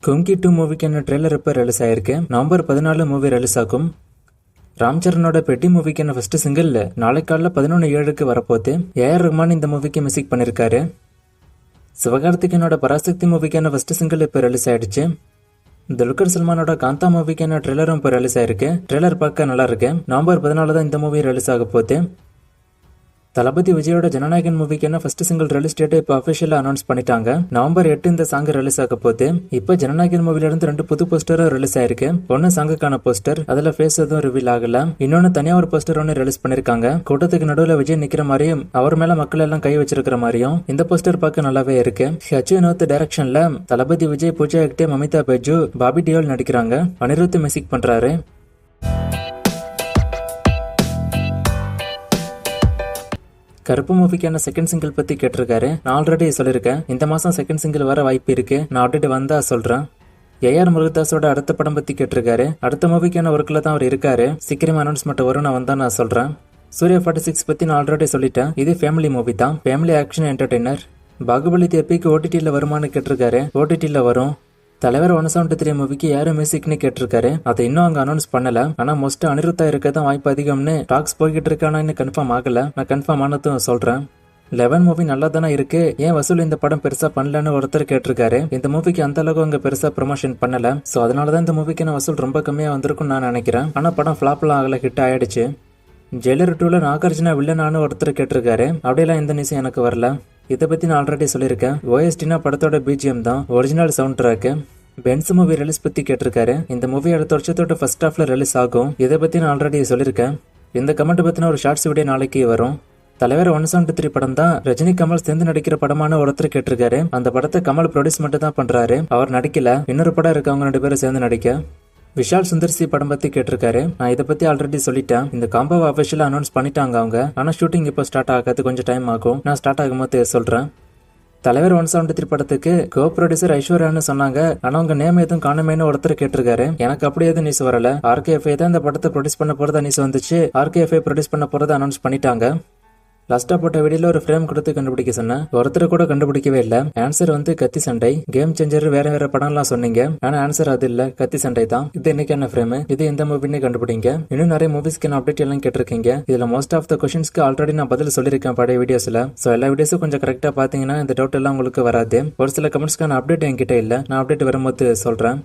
கும்கி 2 மூவிக்கான trailer இப்போ release ஆயிருக்கு. November 14 movie release ஆகும். ராம் சரணோட பெட்டி மூவிக்கான ஃபர்ஸ்ட் சிங்கிள் நாளைக்கு காலைல 11:07 வரப்போது. ஏஆர் ரஹ்மான் இந்த மூவிக்கு மியூசிக் பண்ணியிருக்காரு. சிவகார்த்திகேயனோட பராசக்தி மூவிக்கான ஃபர்ஸ்ட் சிங்கிள் இப்போ ரிலீஸ் ஆயிடுச்சு. துல்கர் சல்மானோட காந்தா மூவிக்கான ட்ரெய்லரும் இப்போ ரிலீஸ் ஆயிருக்கு. ட்ரெய்லர் பார்க்க நல்லா இருக்கு. நவம்பர் 14 தான் இந்த மூவி ரிலீஸ் ஆக போகுது. தளபதி விஜயோட ஜனநாயகன் மூவிக்கான ஃபர்ஸ்ட் சிங்கிள் ரிலீஸ் டேட் இப்போ அஃபிஷியலா அனௌன்ஸ் பண்ணிட்டாங்க. நவம்பர் 8 இந்த சாங் ரிலீஸ் ஆக போகுது. இப்போ ஜனநாயகன் மூவில இருந்து 2 புது போஸ்டரும் ரிலீஸ் ஆயிருக்கு. ஒன்னு சாங்குக்கான போஸ்டர், அதுல ஃபேஸ் எதுவும் ரிவீல் ஆகல. இன்னொன்னு தனியா ஒரு போஸ்டர் ஒன்னு ரிலீஸ் பண்ணிருக்காங்க. கூட்டத்துக்கு நடுவுல விஜய் நிக்கிற மாதிரியும் அவர் மேல மக்கள் எல்லாம் கை வச்சிருக்கிற மாதிரியும் இந்த போஸ்டர் பார்க்க நல்லாவே இருக்கு. வினோத் டைரக்ஷன்ல தளபதி விஜய், பூஜா ஹெக்டே, மமிதா பைஜு, பாபி டியோல் நடிக்கிறாங்க. அனிருத் மியூசிக் பண்றாரு. கருப்பு மூவிக்கான செகண்ட் சிங்கிள் பத்தி கேட்டிருக்காரு. நான் ஆல்ரெடி சொல்லியிருக்கேன், இந்த மாசம் செகண்ட் சிங்கிள் வர வாய்ப்பு இருக்கு. நான் அப்டேட் வந்தா சொல்றேன். ஏஆர் முருகதாஸோட அடுத்த படம் பத்தி கேட்டிருக்காரு. அடுத்த மூவிக்கான ஒர்க்ல தான் அவர் இருக்காரு. சீக்கிரமா அனௌன்ஸ்மெண்ட் வரும், நான் வந்தா நான் சொல்றேன். சூர்யா 46 பத்தி நான் ஆல்ரெடி சொல்லிட்டேன். இது ஃபேமிலி மூவி தான், ஃபேமிலி ஆக்ஷன் என்டர்டெய்னர். பாகுபலி எப்பிக்கு ஓடிடியில் வருமானு கேட்டிருக்காரு. ஓடிடியில் வரும். தலைவர் 173 மூவிக்கு யாரும் மியூசிக்னு கேட்டிருக்காரு. அதை இன்னும் அங்க அனௌன்ஸ் பண்ணல. ஆனா மோஸ்ட் அனிருத்தா இருக்கதான் வாய்ப்பு அதிகம்னு டாக்ஸ் போய்கிட்டு இருக்கானா இன்னும் கன்ஃபார்ம் ஆகல. நான் கன்ஃபார்ம் ஆனதும் சொல்றேன். 11 மூவி நல்லா தானே இருக்கு, ஏன் வசூல் இந்த படம் பெருசா பண்ணலன்னு ஒருத்தர் கேட்டிருக்காரு. இந்த மூவிக்கு அந்த அளவுக்கு அங்க பெருசா ப்ரொமோஷன் பண்ணல. சோ அதனாலதான் இந்த மூவிக்கான வசூல் ரொம்ப கம்மியா வந்திருக்கும் நான் நினைக்கிறேன். ஆனா படம் ஃபிளாப்லாம் ஆகல, ஹிட் ஆயிடுச்சு. ஜெயிலர் 2ல நாகார்ஜுனா வில்லனானு ஒருத்தர் கேட்டிருக்காரு. அப்படியெல்லாம் இந்த நியூஸ் எனக்கு வரல. இதை பத்தி நான் ஆல்ரெடி சொல்லியிருக்கேன். ஓஎஸ்டினா படத்தோட பிஜிஎம் தான், original sound track. Benz movie release பத்தி கேட்டிருக்காரு. இந்த மூவி அடுத்த வருஷத்தோட ஃபர்ஸ்ட் ஹாஃப்ல ரிலீஸ் ஆகும். இதை பத்தி நான் ஆல்ரெடி சொல்லியிருக்கேன். இந்த கமெண்ட் பத்தின ஒரு ஷார்ட்ஸ் வீடியோ நாளைக்கு வரும். தலைவர் 173 படம் தான் ரஜினி கமல் சேர்ந்து நடிக்கிற படமான ஒருத்தர் கேட்டிருக்காரு. அந்த படத்தை கமல் ப்ரொடியூஸ் மட்டும் தான் பண்றாரு, அவர் நடிக்கல. இன்னொரு படம் இருக்கு, அவங்க 2 பேரும் சேர்ந்து நடிக்க. விஷால் சுந்தர்சி படம் பத்தி கேட்டிருக்காரு. நான் இதை பத்தி ஆல்ரெடி சொல்லிட்டேன். இந்த காம்போவை அபிஷியலா அனௌன்ஸ் பண்ணிட்டாங்க அவங்க. ஆனா ஷூட்டிங் இப்போ ஸ்டார்ட் ஆகாது, கொஞ்சம் டைம் ஆகும். நான் ஸ்டார்ட் ஆகும்போது சொல்றேன். தலைவர் 173 படத்துக்கு கோ ப்ரொடியூசர் ஐஸ்வர்யான்னு சொன்னாங்க. ஆனா உங்க நேம் எதுவும் காணுமேனு ஒருத்தர் கேட்டிருக்காரு. எனக்கு அப்படி எதுவும் நியூஸ் வரல. ஆர்கேஎஃப்ஐ தான் இந்த படத்தை ப்ரொடியூஸ் பண்ண போறதா நியூஸ் வந்துச்சு. ஆர்கேஎஃப்ஐ ப்ரொடியூஸ் பண்ண போறதா அனௌன்ஸ் பண்ணிட்டாங்க. லாஸ்டா போட்ட வீடியோல ஒரு ஃப்ரேம் கொடுத்து கண்டுபிடிக்க சொன்னேன். ஒருத்தர் கூட கண்டுபிடிக்கவே இல்ல. ஆன்சர் கத்தி சண்டை, கேம் சேஞ்சர், வேற வேற படம்லாம் சொன்னீங்க. ஆனா ஆன்சர் அது இல்ல, கத்தி சண்டை தான். இது இன்னைக்கான ஃப்ரேம், இது எந்த மூவின்னு கண்டுபிடிங்க. இன்னும் நிறைய மூவிஸ்க்கு அப்டேட் எல்லாம் கேட்டிருக்கீங்க. இதுல மோஸ்ட் ஆஃப் த கொஸ்டின்ஸ்க்கு ஆல்ரெடி நான் பதில் சொல்லியிருக்கேன் பழைய வீடியோஸ்ல. சோ எல்லா வீடியோஸும் கொஞ்சம் கரெக்டா பாத்தீங்கன்னா இந்த டவுட் எல்லாம் உங்களுக்கு வராது. ஒரு சில கமெண்ட்ஸ்க்கான அப்டேட் என்கிட்ட இல்ல, நான் அப்டேட் வரும்போது சொல்றேன்.